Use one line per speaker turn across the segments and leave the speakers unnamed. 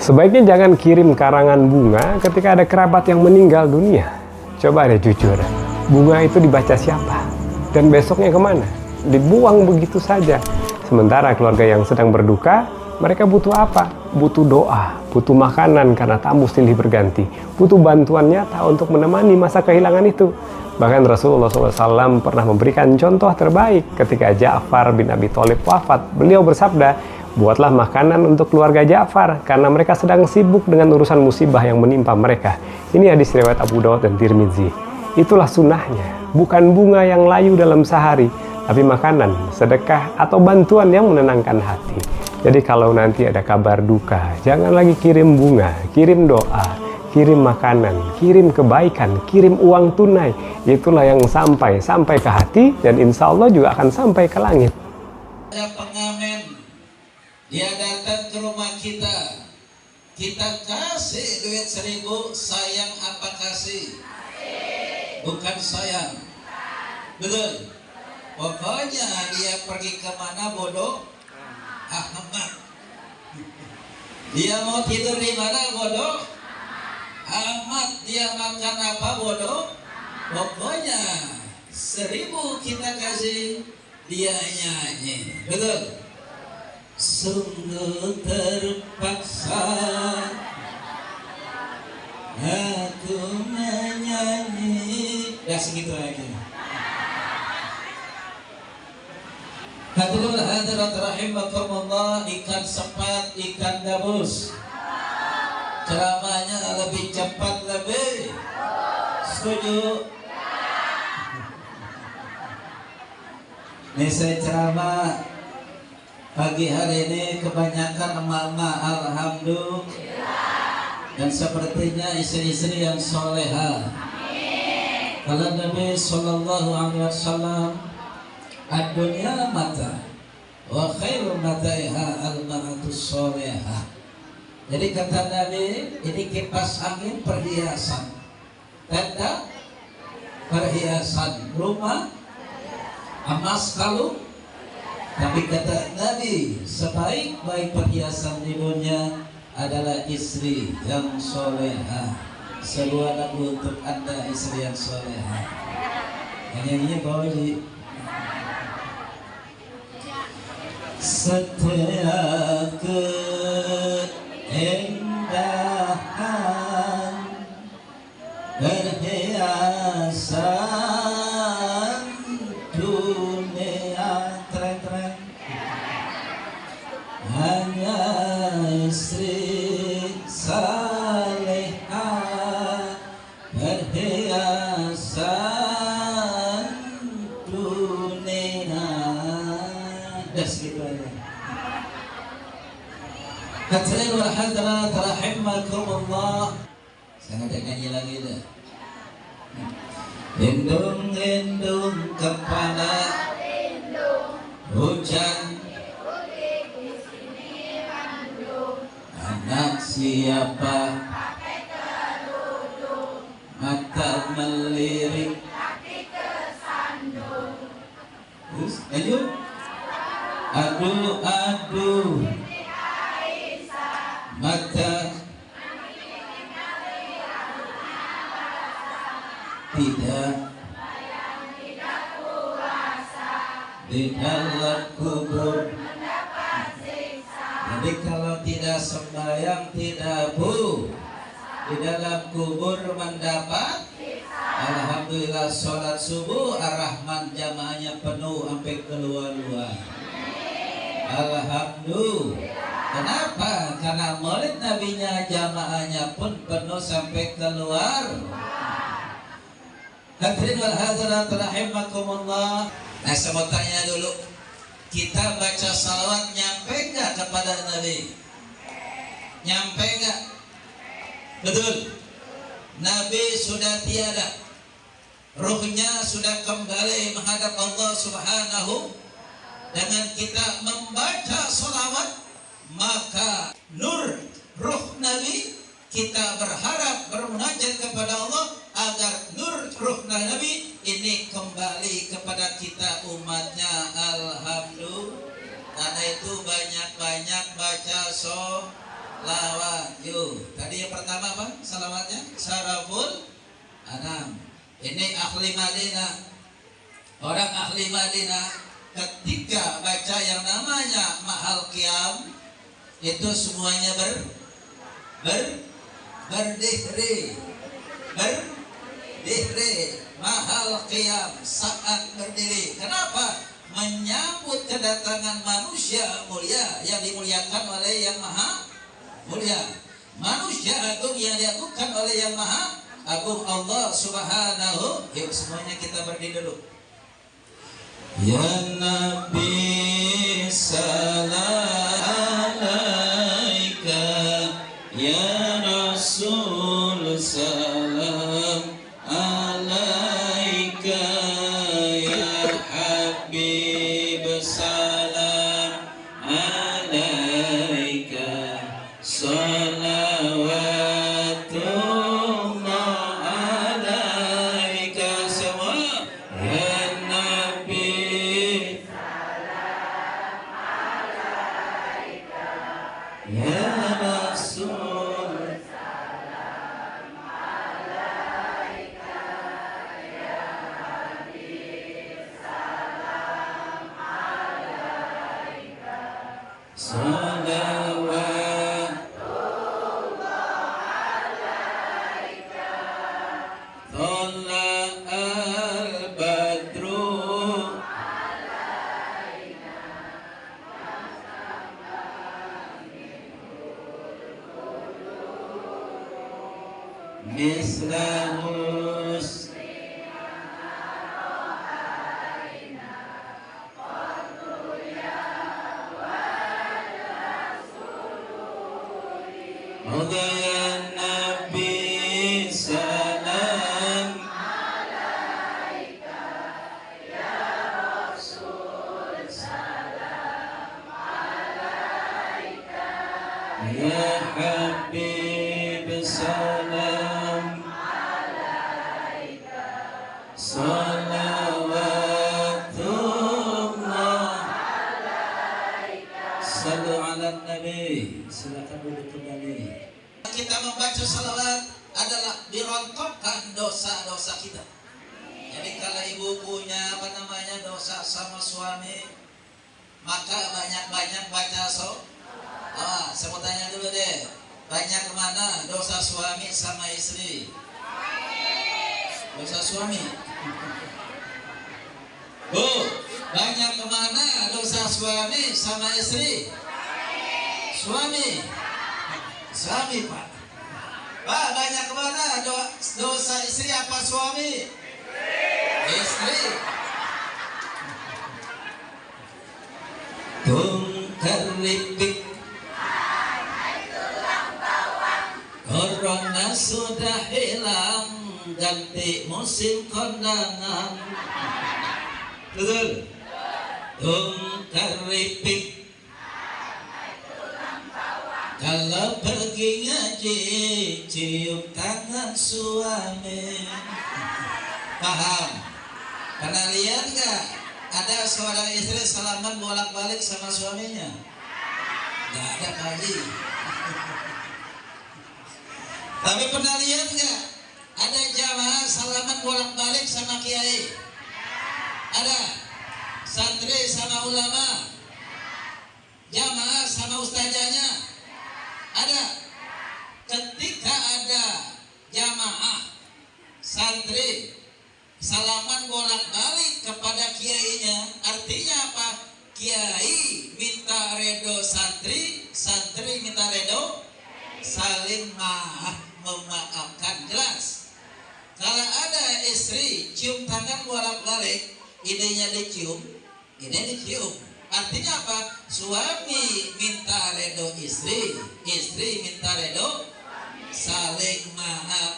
Sebaiknya jangan kirim karangan bunga ketika ada kerabat yang meninggal dunia. Coba deh jujur, bunga itu dibaca siapa? Dan besoknya kemana? Dibuang begitu saja. Sementara keluarga yang sedang berduka, mereka butuh apa? Butuh doa, butuh makanan karena tamu silih berganti, butuh bantuan nyata untuk menemani masa kehilangan itu. Bahkan Rasulullah SAW pernah memberikan contoh terbaik ketika Ja'far bin Abi Thalib wafat. Beliau bersabda, buatlah makanan untuk keluarga Ja'far karena mereka sedang sibuk dengan urusan musibah yang menimpa mereka. Ini hadis riwayat Abu Dawud dan Tirmidzi. Itulah sunnahnya, bukan bunga yang layu dalam sehari, tapi makanan, sedekah, atau bantuan yang menenangkan hati. Jadi kalau nanti ada kabar duka, jangan lagi kirim bunga, kirim doa, kirim makanan, kirim kebaikan, kirim uang tunai. Itulah yang sampai ke hati, dan insya Allah juga akan sampai ke langit.
Ada pengamen, dia datang ke rumah kita kasih duit 1.000, sayang apa kasih? Bukan sayang, betul. Pokoknya dia pergi kemana bodoh? Ahmad. Dia mau tidur di mana bodoh? Ahmad. Dia makan apa bodoh? Pokoknya 1.000 kita kasih, dia nyanyi, betul. Sungguh terpaksa aku menyanyi. Udah segitu lagi. Hadirin hadirat rahimakumullah, ikan sepat, ikan gabus. Ceramahnya lebih cepat, lebih setuju. Nih saya ceramah pagi hari ini kebanyakan emak-emak, alhamdulillah. Dan sepertinya istri-istri yang soleha. Kalau Nabi Sallallahu Alaihi Wasallam, ad-dunya mata wa khairu mataiha al-mar'atus solehah. Jadi kata Nabi, ini kipas angin perhiasan, tenda perhiasan, rumah emas kalung. Tapi kata Nabi, sebaik-baik perhiasan di dunia adalah istri yang solehah. Sebuah lagu untuk Anda, istri yang solehah. Nyanyinya bawa ji. Setiap keindahan perhiasan dunia, tren-tren, hanya istri salehah perhiasan dunia. Dah segitu aja. Hadirin wal hadirat rahimakumullah. Saya ngajak nyanyi lagi dah. Lindung-lindung kepala hujan, anak siapa mata melirik. Terus lanjut. Aduh mata tidak puasa di dalam kubur mendapat siksa. Jadi kalau tidak sembahyang, tidak di dalam kubur mendapat siksa. Alhamdulillah sholat subuh Ar-Rahman jamaahnya penuh sampai keluar-luar. Alhamdulillah. Kenapa? Karena maulid nabinya jamaahnya pun penuh sampai keluar. Hadirin wal hadirat rahimakumullah. Nah, saya mau tanya dulu, kita baca salawat nyampe nggak kepada Nabi? Nyampe nggak? Betul. Nabi sudah tiada, ruhnya sudah kembali menghadap Allah Subhanahu. Dengan kita membaca salawat, maka nur ruh Nabi, kita berharap bermunajat kepada Allah agar nur ruh Nabi ini kembali kepada kita umatnya. Alhamdulillah. Karena itu banyak-banyak baca lawan. Yuk, tadi yang pertama apa? Salamatnya Syaraful Anam. Ini ahli Madinah. Orang ahli Madinah ketika baca yang namanya Mahal Qiyam itu semuanya berdiri Mahal Qiyam, saat berdiri. Kenapa? Menyambut kedatangan manusia mulia yang dimuliakan oleh Yang Maha Mulia, manusia agung yang diagungkan oleh Yang Maha Agung, Allah Subhanahu. Yuk semuanya kita berdiri dulu. Ya Nabi salam alaika, ya Rasul salam alaika, ya Habib salam alaika, salawatullah alaika. Semua ya Nabi ya Rasul salawat Tola al-badru mislamus Udayan Nabi salam ya Habib salam salawatullah. Sallu ala Nabi. Silakan duduk kembali. Kita membaca salawat adalah dirontokkan dosa-dosa kita. Jadi kalau ibu punya dosa sama suami, maka banyak-banyak baca saya mau tanya dulu deh, banyak kemana dosa suami sama istri? Dosa suami. Bu, banyak kemana dosa suami sama istri? Suami. Suami, Pak. Pak, banyak kemana dosa istri apa suami? Istri. Tungkeripik Corona sudah hilang, ganti musim kondangan. Betul? Tungkeripik kalau pergi ngaji, cium tangan suami. Paham? Pernah lihat gak? Ada seorang istri salaman bolak-balik sama suaminya? Gak ada kali. Tapi pernah lihat gak? Ada jamaah salaman bolak-balik sama kiai? Ada? Santri sama ulama? Jamaah sama ustazahnya? Ada? Ketika ada jamaah santri salaman bolak-balik kepada kiainya, artinya apa? Kiai minta redo santri, santri minta redo, saling memaafkan. Jelas? Kalau ada istri cium tangan bolak-balik, idenya dicium, ini dicium. Artinya apa? Suami minta redo istri, istri minta redo, saling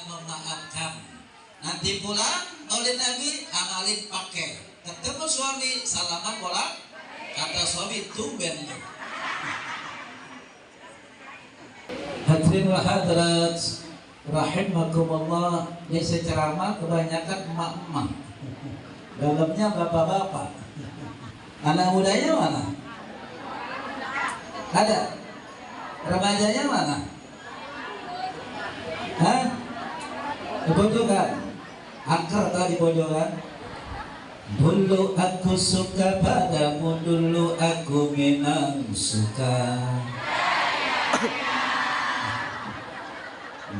memaafkan. Nanti pulang oleh Nabi amalin pakai. Ketemu suami salaman bolak, kata suami tumben. Hadirin wa hadirat rahimakumullah. Ini ceramah kebanyakan emak-emak, dalamnya bapak-bapak. Anak mudanya mana? Ada? Remajanya mana? Hah? Di pojokan. Angker tak di pojokan? Dulu aku suka padamu, dulu aku memang suka.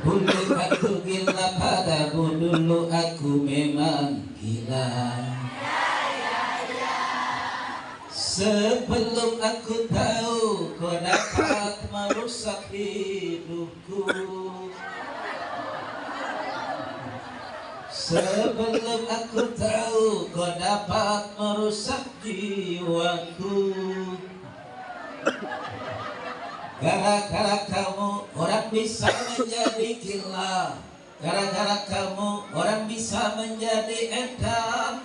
Dulu aku gila padamu, dulu aku memang gila. Sebelum aku tahu kau dapat merusak hidupku. Sebelum aku tahu kau dapat merusak jiwaku. Gara-gara kamu orang bisa menjadi gila. Gara-gara kamu orang bisa menjadi edan.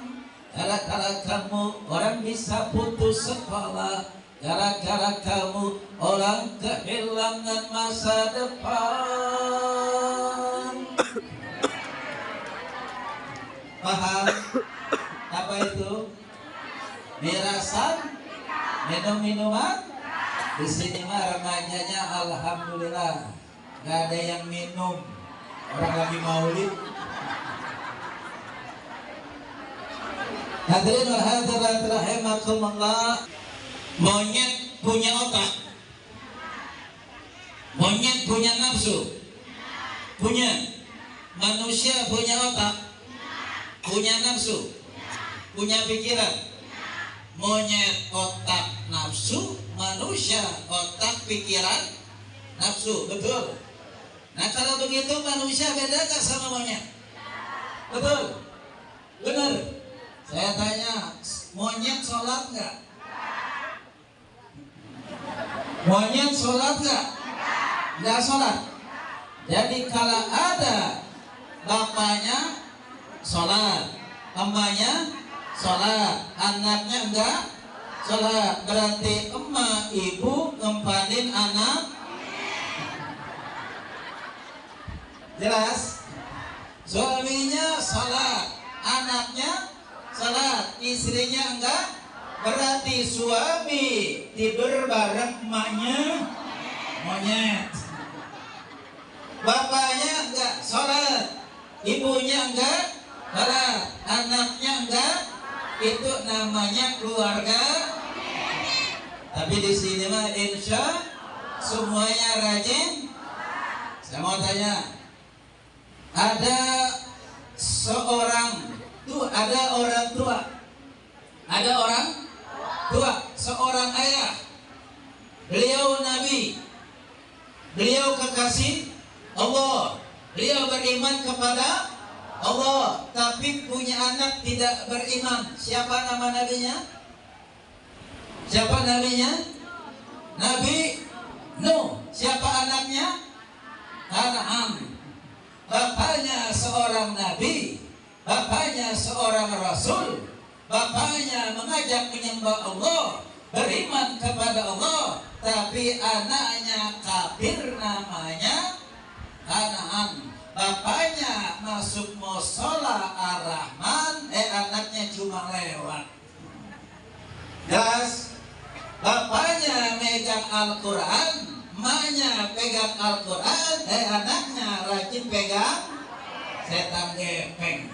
Gara-gara kamu orang bisa putus sekolah. Gara-gara kamu orang kehilangan masa depan. Paham? Apa itu? Mirasan? Minum-minuman? Di sini mah remajanya alhamdulillah nggak ada yang minum. Orang lagi maulid. Hadirin wa hadirat rahimakumullah. Monyet punya otak. Monyet punya nafsu. Punya. Manusia punya otak. Punya nafsu, punya pikiran. Monyet otak nafsu, manusia otak pikiran nafsu, betul? Nah kalau begitu manusia beda gak sama monyet? Betul? Benar? Saya tanya, monyet sholat gak? Monyet sholat gak? Gak sholat. Jadi kalau ada bapaknya sholat, emaknya sholat, anaknya enggak sholat, berarti emak ibu ngempanin anak. Jelas? Suaminya sholat, anaknya sholat, istrinya enggak, berarti suami tidur bareng emaknya monyet. Bapaknya enggak sholat, ibunya enggak sholat, anaknya enggak, itu namanya keluarga. Tapi di sini mah insya semuanya rajin. Saya mau tanya, ada orang tua, seorang ayah, beliau nabi, beliau kekasih Allah, beliau beriman kepada Allah, tapi punya anak tidak beriman. Siapa nama nabinya? Siapa nabinya? Nabi Nuh. Siapa anaknya? Kan'an. Bapaknya seorang nabi, bapaknya seorang rasul, bapaknya mengajak menyembah Allah, beriman kepada Allah, tapi anaknya kafir namanya Kan'an. Bapaknya masuk musola Ar-Rahman, anaknya cuma lewat. Jelas? Bapaknya megang Al-Quran, emaknya pegang Al-Quran, anaknya rajin pegang setan gepeng.